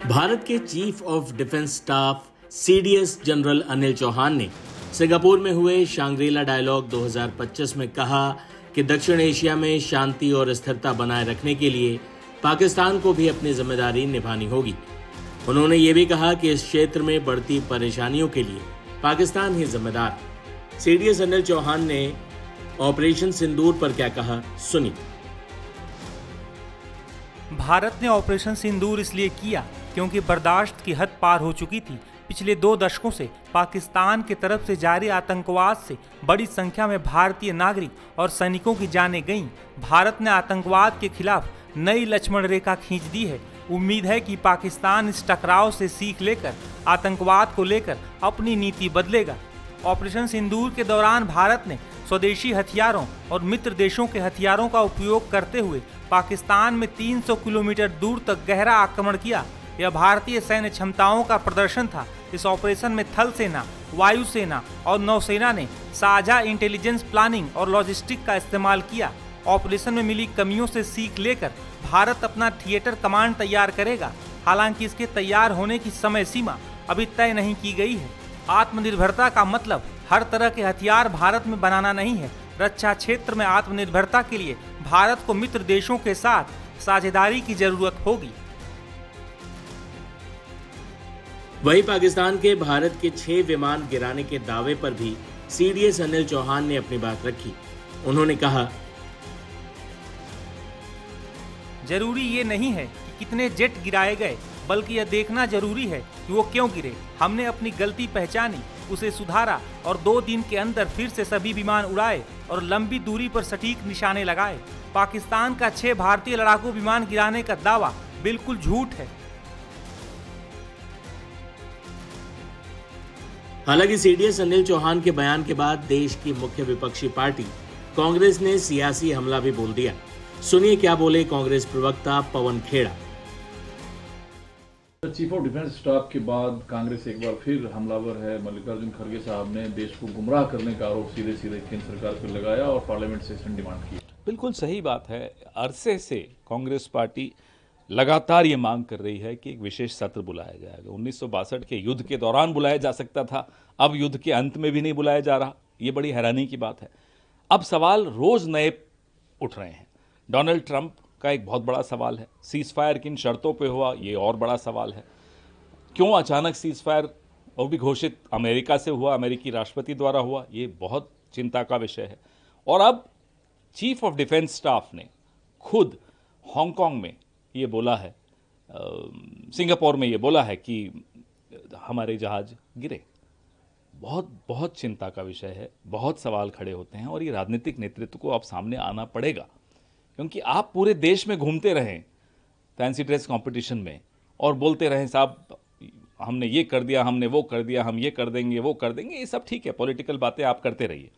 भारत के chief of defence staff CDS general Anil Chauhan ने Singapore में हुए शांग्रीला डायलॉग 2025 में कहा कि दक्षिण एशिया में शांति और स्थिरता बनाए रखने के लिए पाकिस्तान को भी अपनी जिम्मेदारी निभानी होगी। उन्होंने ये भी कहा कि इस क्षेत्र में बढ़ती परेशानियों के लिए पाकिस्तान ही जिम्मेदार। सीडीएस अनिल चौहान ने ऑपरेशन सिंदूर पर क्या कहा, सुनिए। भारत ने ऑपरेशन सिंदूर इसलिए किया क्योंकि बर्दाश्त की हद पार हो चुकी थी। पिछले 2 दशकों से पाकिस्तान की तरफ से जारी आतंकवाद से बड़ी संख्या में भारतीय नागरिक और सैनिकों की जानें गईं। भारत ने आतंकवाद के खिलाफ नई लक्ष्मण रेखा खींच दी है। उम्मीद है कि पाकिस्तान इस टकराव से सीख लेकर आतंकवाद को लेकर अपनी नीति बदलेगा। ऑपरेशन सिंदूर के दौरान भारत ने स्वदेशी हथियारों और मित्र देशों के हथियारों का उपयोग करते हुए पाकिस्तान में 300 किलोमीटर दूर तक गहरा आक्रमण किया। यह भारतीय सैन्य क्षमताओं का प्रदर्शन था। इस ऑपरेशन में थल सेना, वायुसेना और नौसेना ने साझा इंटेलिजेंस, प्लानिंग और लॉजिस्टिक का इस्तेमाल किया। ऑपरेशन में मिली कमियों से सीख लेकर भारत अपना थिएटर कमांड तैयार करेगा। हालांकि इसके तैयार होने की समय सीमा अभी तय नहीं की गई है। आत्मनिर्भरता का मतलब हर तरह के हथियार भारत में बनाना नहीं है। रक्षा क्षेत्र में आत्मनिर्भरता के लिए भारत को मित्र देशों के साथ साझेदारी की जरूरत होगी। वहीं पाकिस्तान के भारत के 6 विमान गिराने के दावे पर भी सीडीएस अनिल चौहान ने अपनी बात रखी। उन्होंने कहा, जरूरी ये नहीं है कि कितने जेट गिराए गए, बल्कि यह देखना जरूरी है कि वो क्यों गिरे। हमने अपनी गलती पहचानी, उसे सुधारा और 2 दिन के अंदर फिर से सभी विमान उड़ाए और लंबी दूरी पर सटीक निशाने लगाए। पाकिस्तान का 6 भारतीय लड़ाकू विमान गिराने का दावा बिल्कुल झूठ है। हालांकि सीडीएस अनिल चौहान के बयान के बाद देश की मुख्य विपक्षी पार्टी कांग्रेस ने सियासी हमला भी बोल दिया। सुनिए क्या बोले कांग्रेस प्रवक्ता Pawan Khera. Chief of defence staff के बाद कांग्रेस एक बार फिर हमलावर है। मल्लिकार्जुन खड़गे साहब ने देश को गुमराह करने का आरोप सीधे सीधे केंद्र सरकार पर लगाया और पार्लियामेंट सेशन डिमांड की। बिल्कुल सही बात है। अरसे से कांग्रेस पार्टी लगातार ये मांग कर रही है कि एक विशेष सत्र बुलाया जाएगा। 1962 के युद्ध के दौरान बुलाया जा सकता था, अब युद्ध के अंत में भी नहीं बुलाया जा रहा। ये बड़ी हैरानी की बात है। अब सवाल रोज नए उठ रहे हैं। डोनाल्ड ट्रंप का एक बहुत बड़ा सवाल है, सीज फायर किन शर्तों पे हुआ, ये और बड़ा सवाल है। क्यों अचानक सीज फायर वो भी घोषित अमेरिका से हुआ, अमेरिकी राष्ट्रपति द्वारा हुआ, ये बहुत चिंता का विषय है। और अब चीफ ऑफ डिफेंस स्टाफ ने खुद हांगकांग में ये बोला है, सिंगापुर में ये बोला है कि हमारे जहाज गिरे। बहुत बहुत चिंता का विषय है। बहुत सवाल खड़े होते हैं और ये राजनीतिक नेतृत्व को अब सामने आना पड़ेगा, क्योंकि आप पूरे देश में घूमते रहें फैंसी ड्रेस कंपटीशन में और बोलते रहें साहब हमने ये कर दिया, हमने वो कर दिया, हम ये कर देंगे, वो कर देंगे। ये सब ठीक है, पॉलिटिकल बातें आप करते रहिए,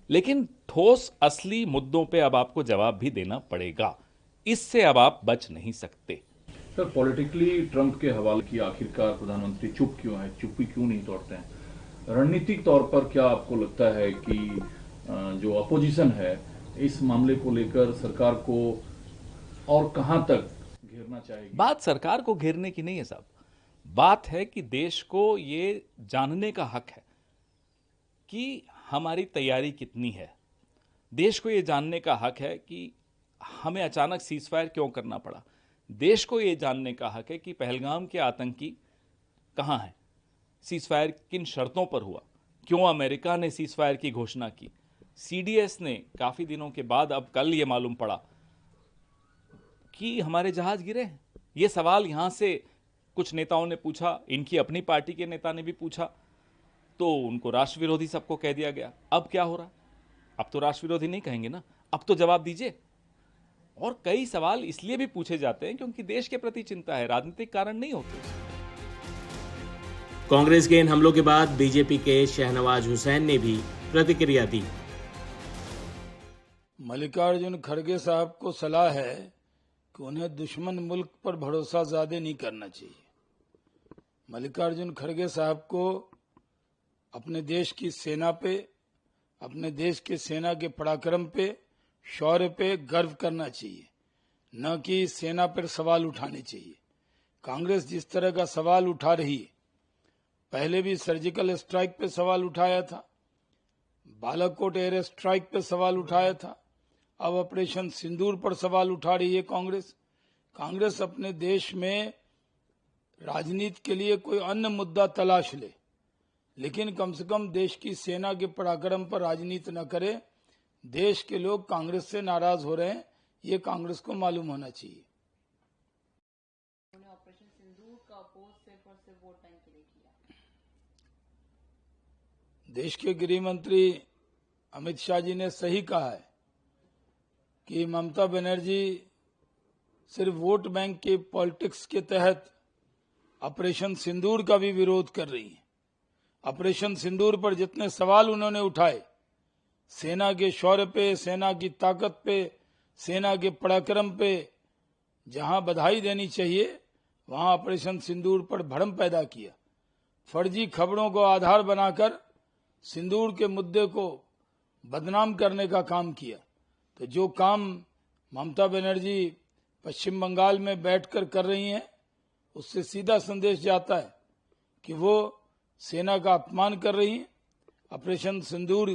लेकिन ठोस असली मुद्दों पे अब आपको जवाब भी देना पड़ेगा। इससे अब आप बच नहीं सकते। सर, पॉलिटिकली ट्रंप के हवाले की आखिरकार प्रधानमंत्री चुप क्यों है, चुप्पी क्यों नहीं तोड़ते हैं? रणनीतिक तौर पर क्या आपको लगता है कि जो अपोजिशन है इस मामले को लेकर सरकार को और कहां तक घेरना चाहिए? बात सरकार को घेरने की नहीं है साहब, बात है कि देश को ये जानने का हक है कि हमारी तैयारी कितनी है। देश को ये जानने का हक है कि हमें अचानक सीज फायर क्यों करना पड़ा। देश को ये जानने का हक है कि पहलगाम के आतंकी कहां हैं, सीज फायर किन शर्तों पर हुआ, क्यों अमेरिका ने सीज फायर की घोषणा की। सीडीएस ने काफी दिनों के बाद अब कल ये मालूम पड़ा कि हमारे जहाज गिरे हैं। ये सवाल यहां से कुछ नेताओं ने पूछा, इनकी अपनी पार्टी के नेता ने भी पूछा, तो उनको राष्ट्र विरोधी सबको कह दिया गया। अब क्या हो रहा? अब तो राष्ट्र विरोधी नहीं कहेंगे ना, अब तो जवाब दीजिए। और कई सवाल इसलिए भी पूछे जाते हैं क्योंकि देश के प्रति चिंता है, राजनीतिक कारण नहीं होते। कांग्रेस के इन हमलों के बाद बीजेपी के शहनवाज हुसैन ने भी प्रतिक्रिया दी। मल्लिकार्जुन खड़गे साहब को सलाह है कि उन्हें दुश्मन मुल्क पर भरोसा ज्यादा नहीं करना चाहिए। मल्लिकार्जुन खड़गे साहब को अपने देश की सेना पे, अपने देश के सेना के पराक्रम पे, शौर्य पे गर्व करना चाहिए, न कि सेना पर सवाल उठाने चाहिए। कांग्रेस जिस तरह का सवाल उठा रही है, पहले भी सर्जिकल स्ट्राइक पे सवाल उठाया था, बालाकोट एयर स्ट्राइक पे सवाल उठाया था, अब ऑपरेशन सिंदूर पर सवाल उठा रही है कांग्रेस। कांग्रेस अपने देश में राजनीति के लिए कोई अन्य मुद्दा तलाश ले, लेकिन कम से कम देश की सेना के पराक्रम पर राजनीति न करे। देश के लोग कांग्रेस से नाराज हो रहे हैं, ये कांग्रेस को मालूम होना चाहिए। ऑपरेशन सिंदूर का अपोज सिर्फ और सिर्फ वोट बैंक के लिए किया। देश के गृह मंत्री अमित शाह जी ने सही कहा है कि ममता बनर्जी सिर्फ वोट बैंक के पॉलिटिक्स के तहत ऑपरेशन सिंदूर का भी विरोध कर रही है। ऑपरेशन सिंदूर पर जितने सवाल उन्होंने उठाए, सेना के शौर्य पे, सेना की ताकत पे, सेना के पराक्रम पे जहां बधाई देनी चाहिए, वहां ऑपरेशन सिंदूर पर भ्रम पैदा किया, फर्जी खबरों को आधार बनाकर सिंदूर के मुद्दे को बदनाम करने का काम किया। तो जो काम ममता बनर्जी पश्चिम बंगाल में बैठकर कर रही हैं, उससे सीधा संदेश जाता है कि वो सेना का अपमान कर रही हैं। ऑपरेशन सिंदूर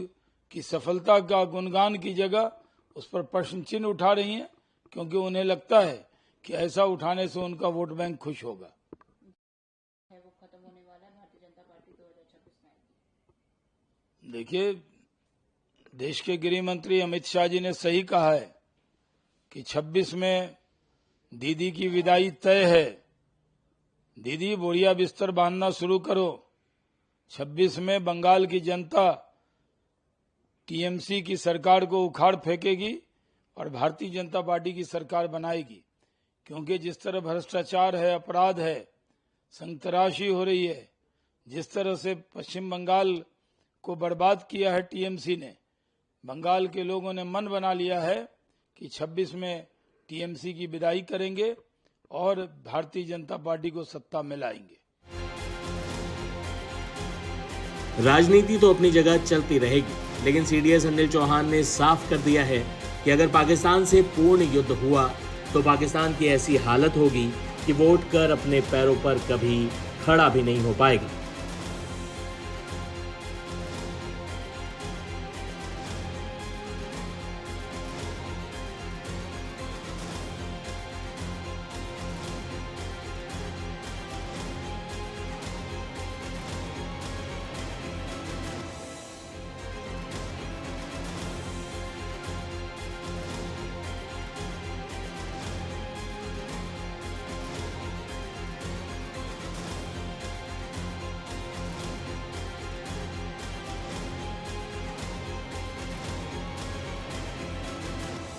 की सफलता का गुणगान की जगह उस पर प्रश्न चिन्ह उठा रही हैं, क्योंकि उन्हें लगता है कि ऐसा उठाने से उनका वोट बैंक खुश होगा। वो खत्म होने वाला है भारतीय जनता पार्टी 2026 में। देखिए, देश के गृह मंत्री अमित शाह जी ने सही कहा है कि 26 में दीदी की विदाई तय है। दीदी बोरिया बिस्तर बांधना शुरू करो। 26 में बंगाल की जनता टीएमसी की सरकार को उखाड़ फेंकेगी और भारतीय जनता पार्टी की सरकार बनाएगी, क्योंकि जिस तरह भ्रष्टाचार है, अपराध है, संतराशी हो रही है, जिस तरह से पश्चिम बंगाल को बर्बाद किया है टीएमसी ने, बंगाल के लोगों ने मन बना लिया है कि 26 में टीएमसी की विदाई करेंगे और भारतीय जनता पार्टी को सत्ता में लाएंगे। राजनीति तो अपनी जगह चलती रहेगी, लेकिन सीडीएस अनिल चौहान ने साफ कर दिया है कि अगर पाकिस्तान से पूर्ण युद्ध हुआ तो पाकिस्तान की ऐसी हालत होगी कि वो उठकर अपने पैरों पर कभी खड़ा भी नहीं हो पाएगा।